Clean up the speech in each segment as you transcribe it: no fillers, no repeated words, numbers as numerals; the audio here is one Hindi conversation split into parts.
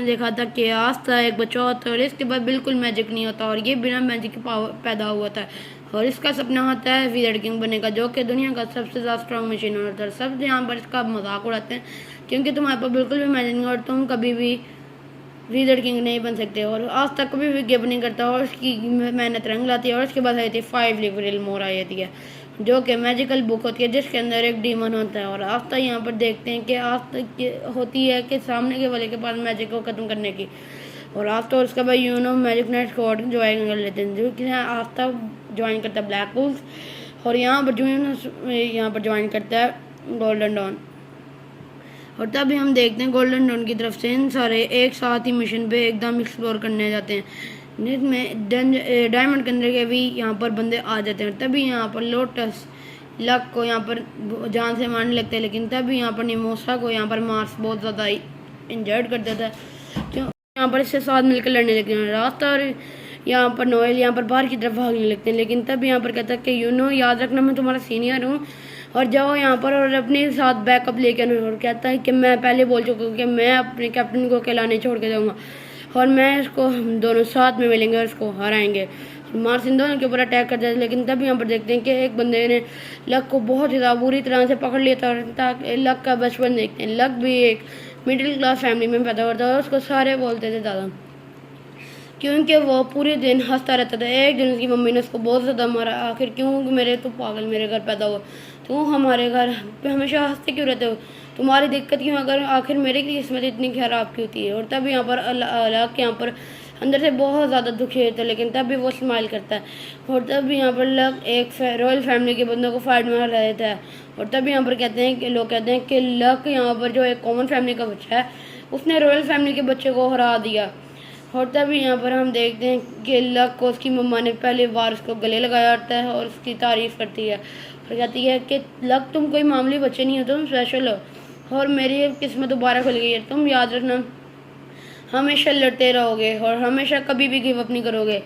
देखा था कि आस्था एक बच्चा होता है और इसके बाद बिल्कुल मैजिक नहीं होता और ये बिना मैजिक के पैदा हुआ था और इसका सपना होता है विज़र्ड किंग बनने का, जो कि दुनिया का सबसे ज़्यादा स्ट्रॉन्ग मशीन होता है। सब यहाँ पर इसका मजाक उड़ाते हैं क्योंकि तुम्हारे पास बिल्कुल भी मैजिक नहीं और तुम कभी भी विज़र्ड किंग नहीं बन सकते। और आज तक कभी भी गिव नहीं करता और उसकी मेहनत रंग लाती है। और उसके बाद आई थी 5 लिवरल मोर आई थी, जो कि मैजिकल बुक होती है जिसके अंदर एक डीमन होता है। और आस्था यहाँ पर देखते हैं कि आस्था होती है कि सामने के वाले के पास मैजिक को ख़त्म करने की। और आस्था और उसका भाई Uno magic night squad join कर लेते हैं, जो कि आस्था ज्वाइन करता है ब्लैक वुल्फ और यहाँ पर यहाँ पर ज्वाइन करता है गोल्डन डॉन। और तभी हम देखते हैं गोल्डन डॉन की तरफ से इन सारे एक साथ ही मिशन पे एकदम एक्सप्लोर करने जाते हैं, जिसमें डायमंड के अंदर के भी यहाँ पर बंदे आ जाते हैं। तभी यहाँ पर लोटस लक को यहाँ पर जान से मारने लगते हैं, लेकिन तभी यहाँ पर निमोसा को यहाँ पर मार्स बहुत ज़्यादा इंजर्ड कर देता है, क्यों यहाँ पर इससे साथ मिलकर लड़ने लगते हैं। रास्ता और यहाँ पर नोएल यहाँ पर बाहर की तरफ भागने लगते हैं, लेकिन तब यहाँ पर कहता है कि याद रखना मैं तुम्हारा सीनियर हूँ और जाओ यहाँ पर और अपने साथ बैकअप लेके आना। और कहता है कि मैं पहले बोल चुका हूँ कि मैं अपने कैप्टन को अकेला नहीं छोड़ के जाऊँगा और मैं इसको हम दोनों साथ में मिलेंगे और उसको हराएंगे। मार्स इन दोनों के ऊपर अटैक करता है, लेकिन तब यहाँ पर देखते हैं कि एक बंदे ने लक को बहुत ज़्यादा बुरी तरह से पकड़ लिया था। और ताकि लक का बचपन देखते हैं, लक भी एक मिडिल क्लास फैमिली में पैदा होता है और उसको सारे बोलते थे दादा, क्योंकि वो पूरे दिन हंसता रहता था। एक दिन उसकी मम्मी ने उसको बहुत ज़्यादा मारा, आखिर क्यों मेरे तो पागल मेरे घर पैदा हुआ, तू हमारे घर पे हमेशा हंसते क्यों रहते हो, तुम्हारी दिक्कत क्यों, अगर आखिर मेरे की किस्मत इतनी खराब क्यों होती है। और तब यहाँ पर अलग यहाँ पर अंदर से बहुत ज़्यादा दुखी होता है, लेकिन तब भी वो स्माइल करता है। और तब भी यहाँ पर लक एक रॉयल फैमिली के बंदों को फाइट में हरा देता है। और तब यहाँ पर कहते हैं कि लोग कहते हैं कि लक यहाँ पर जो एक कॉमन फैमिली का बच्चा है उसने रॉयल फैमिली के बच्चे को हरा दिया। और तभी यहाँ पर हम देखते हैं कि लक को उसकी मम्मा ने पहली बार उसको गले लगाया होता है और उसकी तारीफ़ करती है और कहती है कि लक तुम कोई मामूली बच्चे नहीं हो, तुम स्पेशल हो और मेरी किस्मत दोबारा खुल गई है। तुम याद रखना हमेशा लड़ते रहोगे और हमेशा कभी भी गिव अप नहीं करोगे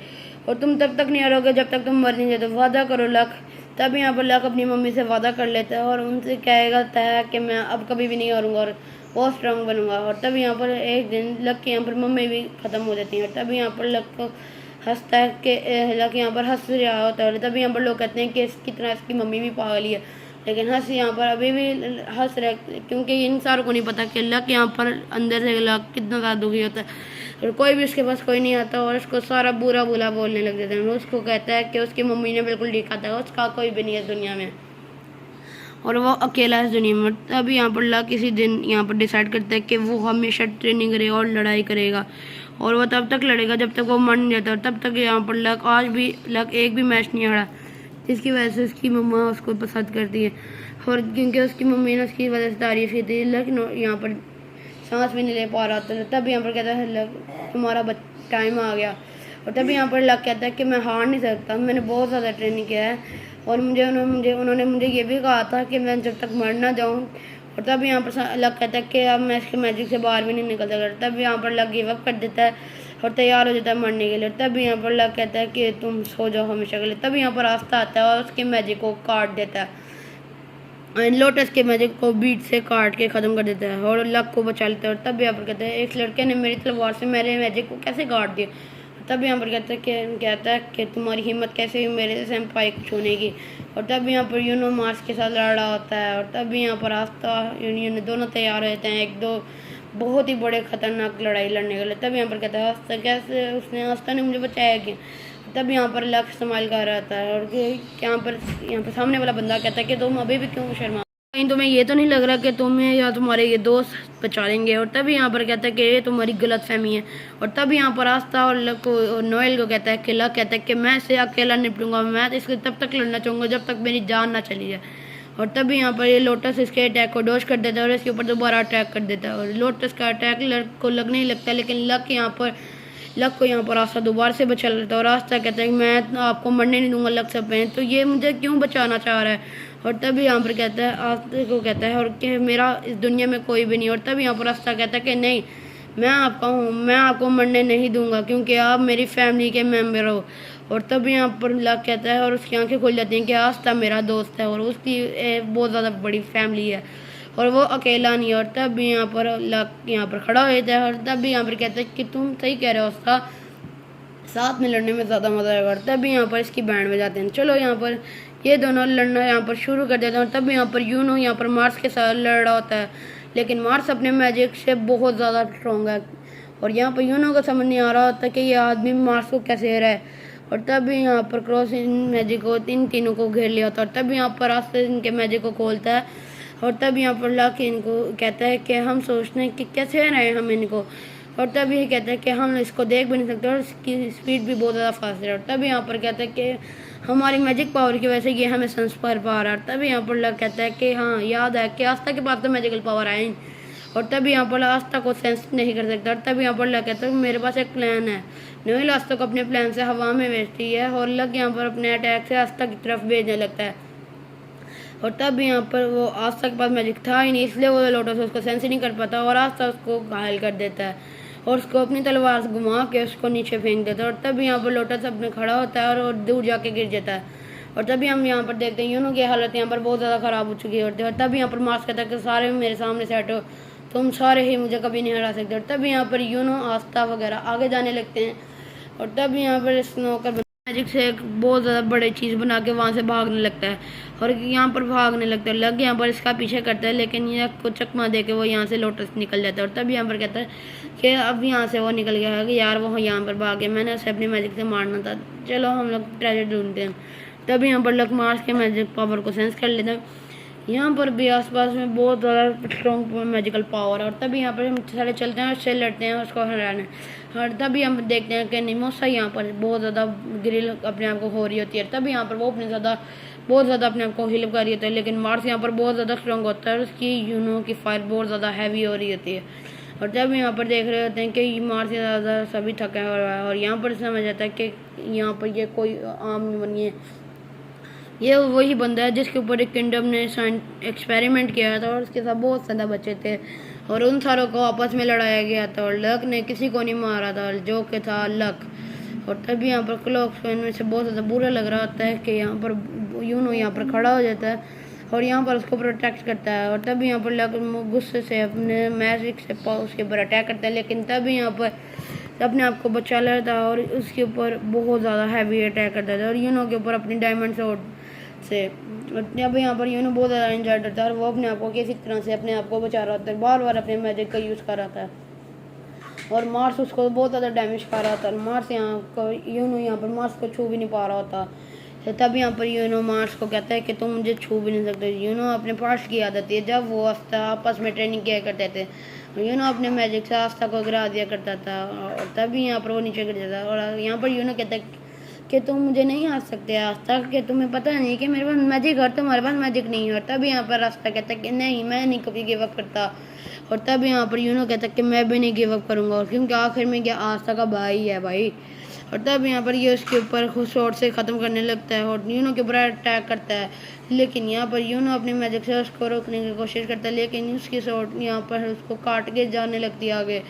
और तुम तब तक नहीं हारोगे जब तक तुम मर नहीं जाते, वादा करो लक। तब यहाँ पर लक अपनी मम्मी से वादा कर लेता है और उनसे कहेगा है कि मैं अब कभी भी नहीं हारूंगा और बहुत स्ट्रांग बनूंगा। और तब यहाँ पर एक दिन लक के यहाँ पर मम्मी भी ख़त्म हो जाती है और तब यहाँ पर लक को हंसता है कि लक यहाँ पर हंस रहा होता है। तभी यहाँ पर लोग कहते हैं कि इसकी तरह इसकी मम्मी भी पागल ही है, लेकिन हंस यहाँ पर अभी भी हंस रहे, क्योंकि इन सारों को नहीं पता कि लक यहाँ पर अंदर से लक कितना ज़्यादा दुखी होता है और कोई भी उसके पास कोई नहीं आता और उसको सारा बुरा बुरा बोलने लग जाता है। उसको कहता है कि उसकी मम्मी ने बिल्कुल ठीक कहा था, उसका कोई भी नहीं है दुनिया में और वो अकेला है इस दुनिया में। तभी यहाँ पर लक किसी दिन यहाँ पर डिसाइड करता है कि वो हमेशा ट्रेनिंग करेगा और लड़ाई करेगा और वो तब तक लड़ेगा जब तक वो मर नहीं जाता। और तब तक यहाँ पर लक आज भी एक भी मैच नहीं हारा, जिसकी वजह से उसकी मम्मा उसको पसंद करती है और क्योंकि उसकी मम्मी ने उसकी वजह से तारीफ की थी। लक यहाँ पर सांस भी नहीं ले पा रहा था। तब यहाँ पर कहता है लक तुम्हारा टाइम आ गया। और तभी यहाँ पर लक कहता है कि मैं हार नहीं सकता, मैंने बहुत ज़्यादा ट्रेनिंग किया है और उन्होंने मुझे ये भी कहा था कि मैं जब तक मर ना जाऊँ। और तब यहाँ पर लक कहता है कि अब मैं इसके मैजिक से बाहर भी नहीं निकल सकता। तब यहाँ पर लक गिव अप कर देता है और तैयार हो जाता है मरने के लिए। तब यहाँ पर लक कहता है कि तुम सो जाओ हमेशा के लिए। तब यहाँ पर रास्ता आता है और उसके मैजिक को काट देता है, लोटस के मैजिक को बीट से काट के ख़त्म कर देता है और लक को बचा लेता है। और तब यहाँ पर कहता है एक लड़के ने मेरी तलवार से मेरे मैजिक को कैसे काट दिया। तब यहाँ पर कहता है कि तुम्हारी हिम्मत कैसे हुई मेरे सेम्पाई को छूने की। और तब यहाँ पर यूनो मार्स के साथ लड़ रहा होता है और तब यहाँ पर आस्था यूनियन दोनों तैयार हो जाते हैं एक दो बहुत ही बड़े खतरनाक लड़ाई लड़ने के लिए। तब यहाँ पर कहता है आस्था कैसे उसने आस्था ने मुझे बचाया कि। तब यहाँ पर लक संभाल कर रहता है और यहाँ पर सामने वाला बंदा कहता है कि तुम अभी भी क्यों शर्मा, कहीं तुम्हें ये तो नहीं लग रहा कि तुम्हें या तुम्हारे ये दोस्त बचा लेंगे। और तभी यहाँ पर कहता है कि ये तुम्हारी गलत फहमी है। और तब यहाँ पर आस्था और लक को नोएल को कहता है कि लक कहता है कि मैं इसे अकेला निपटूंगा, मैं इसके तब तक लड़ना चाहूँगा जब तक मेरी जान ना चली जाए। और तभी यहाँ पर ये लोटस इसके अटैक को डॉज कर देता है और इसके ऊपर दोबारा अटैक कर देता है और लोटस का अटैक लक को लगने ही लगता है, लेकिन लक को यहाँ पर आस्था दोबारा से बचा लेता है और आस्था कहता है कि मैं आपको मरने नहीं दूंगा लक सब पे, तो ये मुझे क्यों बचाना चाह रहा है। और तभी यहाँ पर कहता है आस्था को कहता है और कि मेरा इस दुनिया में कोई भी नहीं। और तभी यहाँ पर आस्था कहता है कि नहीं मैं आपका हूँ, मैं आपको मरने नहीं दूंगा क्योंकि आप मेरी फैमिली के मेम्बर हो। और तब यहाँ पर लक कहता है और उसकी आंखें खुल जाती हैं कि आस्था मेरा दोस्त है और उसकी बहुत ज़्यादा बड़ी फैमिली है। और वो अकेला नहीं है। और तब भी यहाँ पर लक यहाँ पर खड़ा हो जाता है और तब भी यहाँ पर कहता है कि तुम सही कह रहे हो उस्ताद, साथ में लड़ने में ज़्यादा मज़ा आएगा। और तब भी यहाँ पर इसकी बैंड बजाते हैं। चलो यहाँ पर ये दोनों लड़ना यहाँ पर शुरू कर देते हैं। और तब भी यहाँ पर यूनो यहाँ पर मार्स के साथ लड़ रहा होता है, लेकिन मार्स अपने मैजिक से बहुत ज़्यादा स्ट्रॉन्ग है। और यहाँ पर यूनो को समझ नहीं आ रहा होता कि ये आदमी मार्स को कैसे हरा है। और तब भी यहाँ पर क्रॉस इन मैजिक को इन तीनों को घेर लिया होता है। और तब यहाँ पर रास्ते इनके मैजिक को खोलता है। और तब यहाँ पर लक इनको कहता है कि हम सोचते हैं कि कैसे हराएं हम इनको। और तब ये कहता है कि हम इसको देख भी नहीं सकते और इसकी स्पीड भी बहुत ज़्यादा फास्ट है। और तब यहाँ पर कहता है कि हमारी मैजिक पावर की वजह से ये हमें सेंस कर पा रहा है। तब यहाँ पर लक कहता है कि हाँ याद है कि आस्था के पास तो मैजिकल पावर आए। और तब यहाँ पर आस्था को सेंस नहीं कर सकता। और तब यहाँ पर लक कहता है मेरे पास एक प्लान है। नोएल आस्था को अपने प्लान से हवा में भेजती है और लक यहाँ पर अपने अटैक से आस्था की तरफ भेजने लगता है। और तब यहाँ पर वो आस्था के पास मैजिक था ही नहीं, इसलिए वो लोटस उसको सेंस ही नहीं कर पाता और आस्था उसको घायल कर देता है और उसको अपनी तलवार से घुमा के उसको नीचे फेंक देता है। और तभी यहाँ पर लोटस अपने खड़ा होता है और दूर जाके गिर जाता है। और तभी हम यहाँ पर देखते हैं यूनो की हालत यहाँ पर बहुत ज़्यादा ख़राब हो चुकी होती है। और तभी यहाँ पर मार्स कहता है कि सारे मेरे सामने सेट हो, तुम सारे ही मुझे कभी नहीं हरा सकते। और तभी यहाँ पर यूनो आस्था वगैरह आगे जाने लगते हैं। और तब यहाँ पर स्नोकर मैजिक से एक बहुत ज़्यादा बड़ी चीज़ बना के वहाँ से भागने लगता है और यहाँ पर भागने लगता है। लग यहाँ पर इसका पीछे करता है, लेकिन यह को चकमा दे के वो यहाँ से लोटस निकल जाता है। और तब यहाँ पर कहता है कि अब यहाँ से वो निकल गया है कि यार वो यहाँ पर भाग गया, मैंने उसे अपनी मैजिक से मारना था, चलो हम लोग ट्रेजर ढूंढते हैं। तब यहाँ पर लक मार्स के मैजिक पावर को सेंस कर लेता है। यहाँ पर भी आसपास में बहुत ज़्यादा स्ट्रॉन्ग मैजिकल पावर है। और तभी यहाँ पर हम सारे चलते हैं, उससे लड़ते हैं, उसको हराने। और तभी हम देखते हैं कि निमोसा यहाँ पर बहुत ज़्यादा ग्रिल अपने आप को हो रही होती है। तभी यहाँ पर वो बहुत ज़्यादा अपने आप को हिल कर रही होती है, लेकिन मार्स यहाँ पर बहुत ज़्यादा स्ट्रॉन्ग होता है और उसकी यूनो की फायर बहुत ज़्यादा हैवी हो रही होती है। और जब यहाँ पर देख रहे होते हैं कि मार्स से ज़्यादा सभी थका हो रहा है और यहाँ पर समझ आता है कि यहाँ पर ये कोई आम नहीं है, ये वही बंदा है जिसके ऊपर एक किंगडम ने एक्सपेरिमेंट किया था और उसके साथ बहुत ज़्यादा बच्चे थे और उन सारों को आपस में लड़ाया गया था और लक ने किसी को नहीं मारा था जो कि था लक। और तभी यहाँ पर क्लॉक्स को इनमें से बहुत ज़्यादा बुरा लग रहा होता है कि यहाँ पर यूनो यहाँ पर खड़ा हो जाता है और यहाँ पर उसको प्रोटेक्ट करता है। और तभी यहाँ पर लक गुस्से से अपने मैजिक से उसके ऊपर अटैक करता है, लेकिन तभी यहाँ पर अपने आप को बचा लेता है और उसके ऊपर बहुत ज़्यादा हैवी अटैक करता था और यूनो के ऊपर अपनी डायमंड से अब यहाँ पर यूनो बहुत ज़्यादा इंजर्ड होता है और वो अपने आप को किसी तरह से अपने आप को बचा रहा होता है, बार बार अपने मैजिक का यूज़ कर रहा था और मार्स उसको बहुत ज़्यादा डैमेज कर रहा था। मार्स यूनो यहाँ पर मार्स को छू भी नहीं पा रहा होता। तो तब यहाँ पर यूनो मार्स को कहता है कि तुम मुझे छू भी नहीं सकते। यूनो अपने पार्ट्स की आदत है, जब वो आस्था आपस में ट्रेनिंग किया करते थे यूनो अपने मैजिक से आस्था को गिरा दिया करता था और तभी यहाँ पर वो नीचे गिर जाता। और यहाँ पर यूनो कहता है कि तुम मुझे नहीं हरा सकते आस्था, कि तुम्हें पता नहीं कि मेरे पास मैजिक और तुम्हारे पास मैजिक नहीं है। और तब यहाँ पर रास्ता कहता है कि नहीं, मैं नहीं कभी गिव अप करता। और तब यहाँ पर यूनो कहता है कि मैं भी नहीं गिव अप करूँगा, और क्योंकि आखिर में क्या आस्था का भाई है भाई। और तब यहाँ पर ये उसके ऊपर खुद शॉट से ख़त्म करने लगता है और यूनो के ऊपर अटैक करता है, लेकिन यहाँ पर यूनो अपनी मैजिक से उसको रोकने की कोशिश करता है, लेकिन उसकी शॉट यहाँ पर उसको काट के जाने लगती है आगे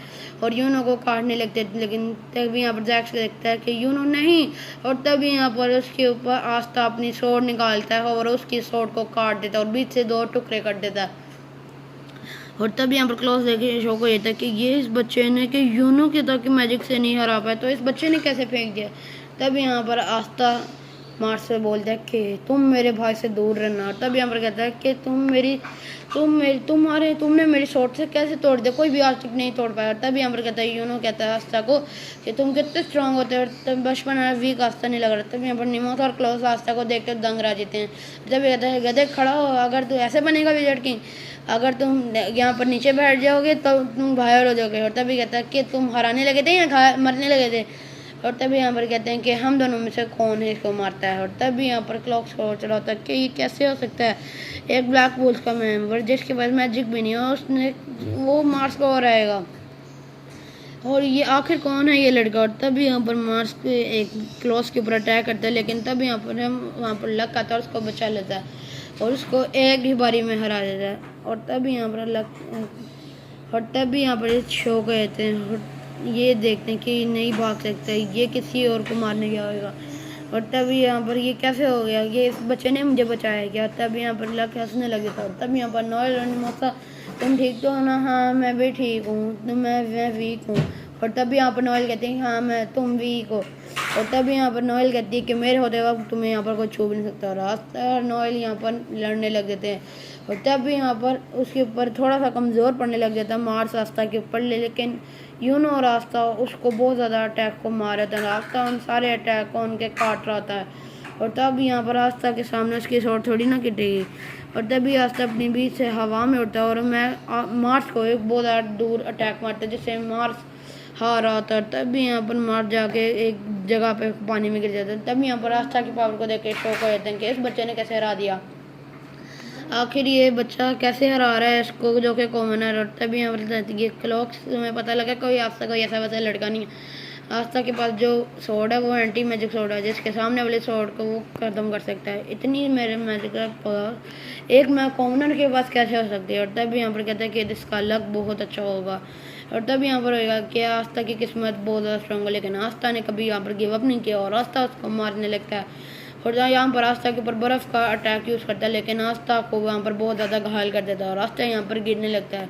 और यूनो को काटने लगते हैं। लेकिन तभी यहाँ पर जैक्स देखता है कि यूनो नहीं, और तभी यहाँ पर उसके ऊपर आस्था अपनी शॉट निकालता है और उसकी शॉट को काट देता है और बीच से 2 टुकड़े कर देता है। और तब यहाँ पर क्लोज देखे शो को ये था कि ये इस बच्चे ने कि यूनो के तक मैजिक से नहीं हरा पाया, तो इस बच्चे ने कैसे फेंक दिया। तब यहाँ पर आस्था मार्स से बोलता है कि तुम मेरे भाई से दूर रहना। और तब यहाँ पर कहता है कि तुमने मेरी शॉट से कैसे तोड़ दिया, कोई भी आज तक नहीं तोड़ पाया। तब यहाँ पर कहता है यूनो कहता है आस्था को कि तुम कितने स्ट्रांग होते हो, और तब बचपन में वीक आस्था नहीं लग रहा। तब यहाँ पर निमोस और क्लोज आस्था को देख कर दंग रह जाते हैं। तब कहता है गधे खड़ा हो, अगर तू ऐसे बनेगा विजट किंग, अगर तुम यहाँ पर नीचे बैठ जाओगे तो तुम घायल हो जाओगे। और तभी कहता है कि तुम हराने लगे थे या मरने लगे थे। और तभी यहाँ पर कहते हैं कि हम दोनों में से कौन है इसको मारता है। और तभी यहाँ पर क्लॉक्स को चला होता है कि ये कैसे हो सकता है, एक ब्लैक वुल्फ का मेंबर जिसके पास मैजिक भी नहीं है उसने वो मार्स को हराएगा, और ये आखिर कौन है ये लड़का। और तभी यहाँ पर मार्स पे एक क्लॉक्स के ऊपर अटैक करता है, लेकिन तब यहाँ पर वहाँ पर लक आता है और उसको बचा लेता है और उसको एक ही बारी में हरा देता है। और तभी यहाँ पर शो कहते हैं और ये देखते हैं कि नहीं भाग सकता, ये किसी और को मारने गया होगा। और तभी यहाँ पर ये कैसे हो गया, ये इस बच्चे ने मुझे बचाया क्या। तब यहाँ पर लक हंसने लगे था। तब यहाँ पर नॉयल और मौसा, तुम ठीक तो हो ना। हाँ मैं भी ठीक हूँ, मैं वीक हूँ। और तब यहाँ पर नॉयल कहती है हाँ मैं तुम वीक हो। और तब यहाँ पर नॉयल कहती है कि मेरे होते वक्त तुम्हें यहाँ पर कोई छू भी नहीं सकता। रास्ता और नॉयल यहाँ पर लड़ने लग जाते हैं। और तब भी यहाँ पर उसके ऊपर थोड़ा सा कमज़ोर पड़ने लग जाता है मार्स रास्ता के ऊपर। लेकिन रास्ता उसको बहुत ज़्यादा अटैक को मार रहा था। रास्ता उन सारे अटैक को उनके काट रहा था। और तब यहाँ पर रास्ता के सामने उसकी शॉट थोड़ी ना कटेगी। और तभी रास्ता अपनी बीच से हवा में उड़ता है और मैं मार्स को एक बहुत ज़्यादा दूर अटैक मारता है जिससे मार्स हार रहा था। तब भी यहाँ पर मार्स जाके एक जगह पे पानी में गिर जाता है। तब यहाँ पर रास्ता की पावर को देख के शौक हो जाते हैं कि इस बच्चे ने कैसे हरा दिया, आखिर ये बच्चा कैसे हरा रहा है इसको, जो कि कॉमन है। और तभी यहाँ पर ये क्लॉक्स में पता लगा कोई आस्था कोई ऐसा वैसा लड़का नहीं है। आस्था के पास जो सोड है वो एंटी मैजिक सोड है जिसके सामने वाले सोड को वो खत्म कर सकता है। इतनी मेरे मैजिकल पावर एक मैं कॉमनर के पास कैसे हो सकती है। और तब यहाँ पर कहता है कि इसका लक बहुत अच्छा होगा। और तब यहाँ पर होगा कि आस्था की किस्मत बहुत ज़्यादा स्ट्रॉन्ग है। लेकिन आस्था ने कभी यहाँ पर गिव अप नहीं किया और आस्था उसको मारने लगता है। और यहाँ पर आस्था के ऊपर बर्फ़ का अटैक यूज़ करता है लेकिन आस्था को वहाँ पर बहुत ज़्यादा घायल कर देता है और आस्था यहाँ पर गिरने लगता है।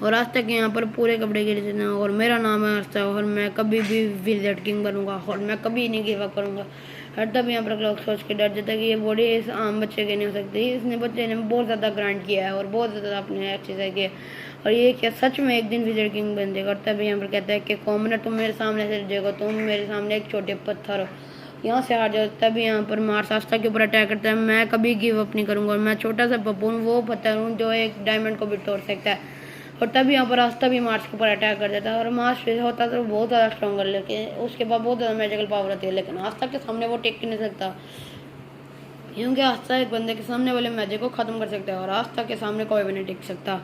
और आस्था के यहाँ पर पूरे कपड़े गिर देते हैं। और मेरा नाम है आस्था और मैं कभी भी विज़र्ड किंग बनूंगा और मैं कभी नहीं गिव अप करूँगा। हर तब यहाँ पर क्लॉक सोच के डर जाता है कि ये बॉडी इस आम बच्चे की नहीं हो सकती। इसने बच्चे ने बहुत ज़्यादा ग्राइंड किया है और बहुत ज़्यादा अपने एक्सरसाइज किया और ये क्या सच में एक दिन विज़र्ड किंग बन जाएगा। और तब यहाँ पर कहता है कि कॉमनर तुम मेरे सामने से जाएगा, तुम मेरे सामने एक छोटे पत्थर हो, यहाँ से हार जाओ। तभी यहाँ पर मार्स आस्था के ऊपर अटैक करता है। मैं कभी गिव अप नहीं करूँगा और मैं छोटा सा पप्पू हूँ, वो पत्थर हूँ जो एक डायमंड को भी तोड़ सकता है। और तभी यहाँ पर आस्था भी मार्स के ऊपर अटैक कर देता है और मार्स होता तो बहुत ज़्यादा स्ट्रॉन्ग है लेकिन उसके पास बहुत ज़्यादा मैजिकल पावर होती है। लेकिन आस्था के सामने वो टेक नहीं सकता क्योंकि आस्था एक बंदे के सामने वाले मैजिक को ख़त्म कर सकता है और आस्था के सामने कोई भी नहीं टिक सकता।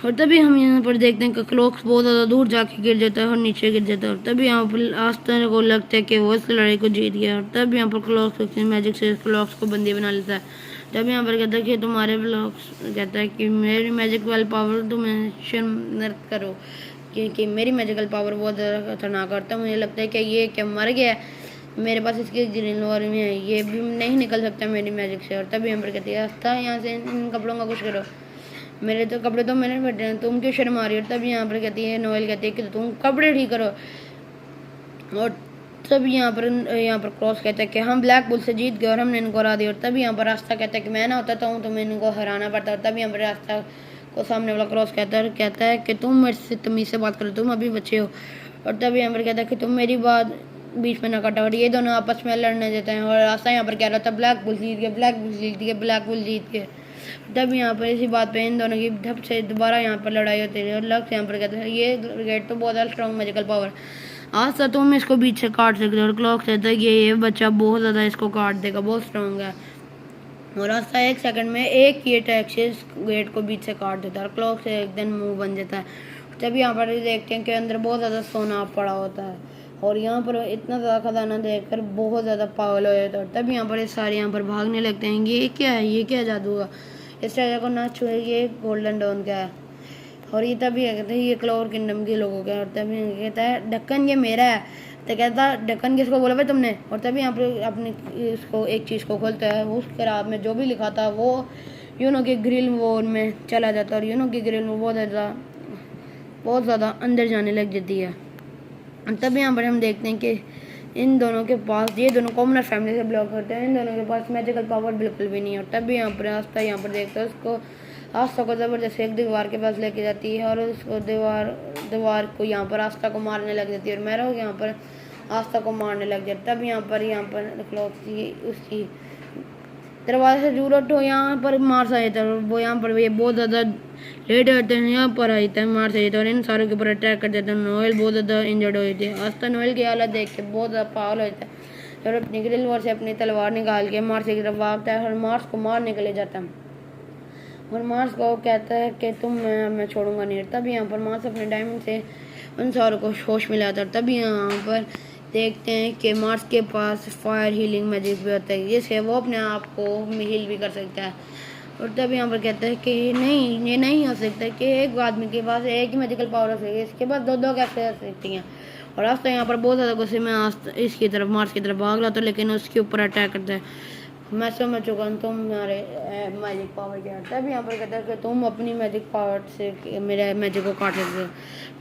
और तभी हम यहाँ पर देखते हैं कि क्लॉक्स बहुत ज़्यादा दूर जाके गिर जाता है और नीचे गिर जाता है। और तभी यहाँ पर आस्था को लगता है कि वो इस लड़ाई को जीत गया। और तब यहाँ पर क्लॉक्स मैजिक से क्लॉक्स को बंदी बना लेता है। तब यहाँ पर कहता है कि तुम्हारे ब्लॉक्स कहता है कि मेरी मैजिक वाली पावर तुम्हें शर्म करो क्योंकि मेरी मैजिकल पावर बहुत ज़्यादा खतरनाक करता है। मुझे लगता है कि ये क्या मर गया, मेरे पास इसके ग्रीन वॉर में है, ये भी नहीं निकल सकता मेरी मैजिक से। और तभी यहाँ पर कहती है आस्था यहाँ से इन कपड़ों का कुछ करो, मेरे तो कपड़े तो मैंने बैठे हैं, तुम क्यों शर्मा रही हो। तब यहाँ पर कहती है नोएल कहती है कि तुम कपड़े ठीक करो। और तब यहाँ पर क्रॉस कहता है कि हम ब्लैक बुल से जीत गए और हमने इनको हरा दिया। और तभी यहाँ पर रास्ता कहता है कि मैं ना होता तो तुम्हें इनको हराना पड़ता। और तभी यहाँ पर रास्ता को सामने वाला क्रॉस कहता है कि तुम मेरे से तमीज़ से बात करो, तुम अभी बच्चे हो। और तभी यहाँ पर कहता है कि तुम मेरी बात बीच में ना काटा। और ये दोनों आपस में लड़ने देते हैं और रास्ता यहाँ पर कह रहा था ब्लैक बुल जीत गया, ब्लैक बुल जीत गया, ब्लैक बुल जीत गया। तब यहाँ पर इसी बात पे इन दोनों की धप से दोबारा यहाँ पर लड़ाई होती है। और लक्ष्य यहाँ पर कहते हैं ये गेट तो बहुत ज़्यादा स्ट्रॉन्ग मैजिकल पावर, आज तक तुम इसको बीच से काट सकते हो। और क्लॉक कहता है कि ये बच्चा बहुत ज़्यादा इसको काट देगा, बहुत स्ट्रॉन्ग है। और रास्ता 1 सेकंड में एक ही अटैक से इस गेट को बीच से काट देता है और क्लॉक से एकदम मुंह बन जाता है। तब यहाँ पर देखते हैं कि अंदर बहुत ज़्यादा सोना पड़ा होता है और यहाँ पर इतना ज़्यादा खजाना देखकर बहुत ज़्यादा पागल हो जाता है। तब यहाँ पर सारे यहाँ पर भागने लगते हैं, ये क्या है, ये क्या जादू है, इस राजा को ना छुए, ये गोल्डन डॉन का है। और ये तभी कहते हैं ये क्लोर किंगडम के लोगों का। और तभी कहता है ढक्कन ये मेरा है। तो कहता ढक्कन किसको बोला भाई तुमने। और तभी यहाँ पर अपनी इसको एक चीज़ को खोलता है, उस किताब में जो भी लिखा था वो के ग्रिल वॉर में चला जाता है और की ग्रिल में बहुत ज़्यादा अंदर जाने लग जाती है। तब यहाँ पर हम देखते हैं कि इन दोनों के पास, ये दोनों कॉमनर फैमिली से बिलोंग करते हैं, इन दोनों के पास मैजिकल पावर बिल्कुल भी नहीं है। और तब भी यहाँ पर आस्था यहाँ पर देखते हैं उसको, आस्था को ज़बरदस्ती एक दीवार के पास लेके जाती है और उसको दीवार को यहाँ पर आस्था को मारने लग जाती है और मैरो यहाँ पर आस्था को मारने लग जाता है। तब यहाँ पर उसकी दरवाजे से जरूरत हो यहाँ पर मार सा जाता है। वो यहाँ पर ये बहुत ज़्यादा लेट होते हैं, यहाँ पर आ जाता है, मार सा जाता है और इन सारों के ऊपर अटैक कर देता है। नोएल बहुत ज़्यादा इंजर्ड हो जाती है। आस्था नोएल की हालत देख के बहुत ज़्यादा पागल हो जाता है और अपनी ग्रिल वॉर से अपनी तलवार निकाल के मार्स की तरफ भागता है और मार्स को मारने के लिए जाता है। और मार्स को कहता है कि मैं छोड़ूंगा नहीं। तब यहाँ पर मार्स अपने डायमंड से उन सारों को होश मिलाता है। तभी यहाँ पर देखते हैं कि मार्स के पास फायर हीलिंग मैजिक भी होता है जिससे वो अपने आप को हील भी कर सकता है। और तब यहाँ पर कहता है कि नहीं, ये नहीं हो सकता कि एक आदमी के पास एक ही मैजिकल पावर हो सकती है, इसके पास दो कैसे हो सकती हैं। और रास्ता यहाँ पर बहुत ज़्यादा गुस्से में इसकी तरफ मार्स की तरफ भाग रहा था, लेकिन उसके ऊपर अटैक करता है। मैं समझ चुका हूँ तुम्हारे मैजिक पावर क्या है। तब यहाँ पर कहता है कि तुम अपनी मैजिक पावर से मेरे मैजिक को काट सकते हो।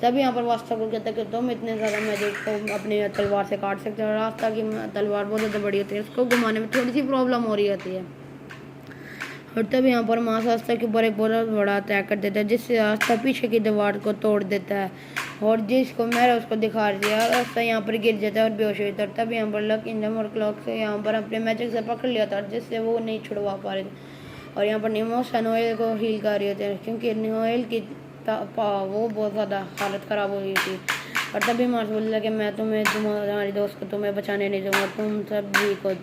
तब यहाँ पर वास्ता को कहता है कि तुम इतने ज़्यादा मैजिक को अपनी तलवार से काट सकते हो। रास्ता की तलवार बहुत ज़्यादा बड़ी होती है, उसको घुमाने में थोड़ी सी प्रॉब्लम हो रही होती है। और तब यहाँ पर मास रास्ता के ऊपर एक बहुत बड़ा अटैक कर देता है, जिससे रास्ता पीछे की दीवार को तोड़ देता है और जिसको मैंने उसको दिखा दिया। रास्ता यहाँ पर गिर जाता है और बेहोश हो जाता है। तब यहाँ पर लक इंजम और क्लॉक से यहाँ पर अपने मैजिक से पकड़ लिया था, जिससे वो नहीं छुड़वा पा रहे थे। और यहाँ पर निमोस नोएल को हील कर रहे थे, क्योंकि नोएल की वो बहुत ज़्यादा हालत ख़राब हो गई थी। और तभी मार्स बोल रहा कि मैं तुम्हारी दोस्त को तुम्हें बचाने नहीं दूँगा,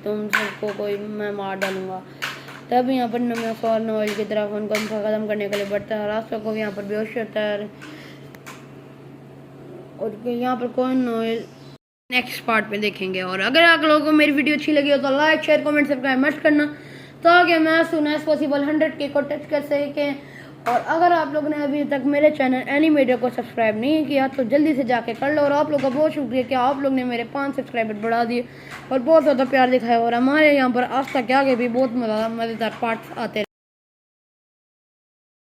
तुम सबको कोई मैं मार डालूँगा। तब यहाँ पर नमस और नोएल की तरफ उनको ख़त्म करने के लिए बढ़ता है। रास्ता को यहाँ पर बेहोश होता है और यहाँ पर कौन नोएल नेक्स्ट पार्ट में देखेंगे। और अगर आप लोगों को मेरी वीडियो अच्छी लगी हो तो लाइक शेयर कमेंट सब्सक्राइब मत करना, ताकि मैं सुन एज पॉसिबल 100K को टच कर सकें। और अगर आप लोगों ने अभी तक मेरे चैनल एनीमेटर को सब्सक्राइब नहीं किया तो जल्दी से जाके कर लो। और आप लोगों का बहुत शुक्रिया कि आप लोग ने मेरे 5 सब्सक्राइबर बढ़ा दिए और बहुत ज़्यादा प्यार दिखाया। और हमारे यहाँ पर आज तक आगे भी बहुत मज़ेदार पार्ट्स आते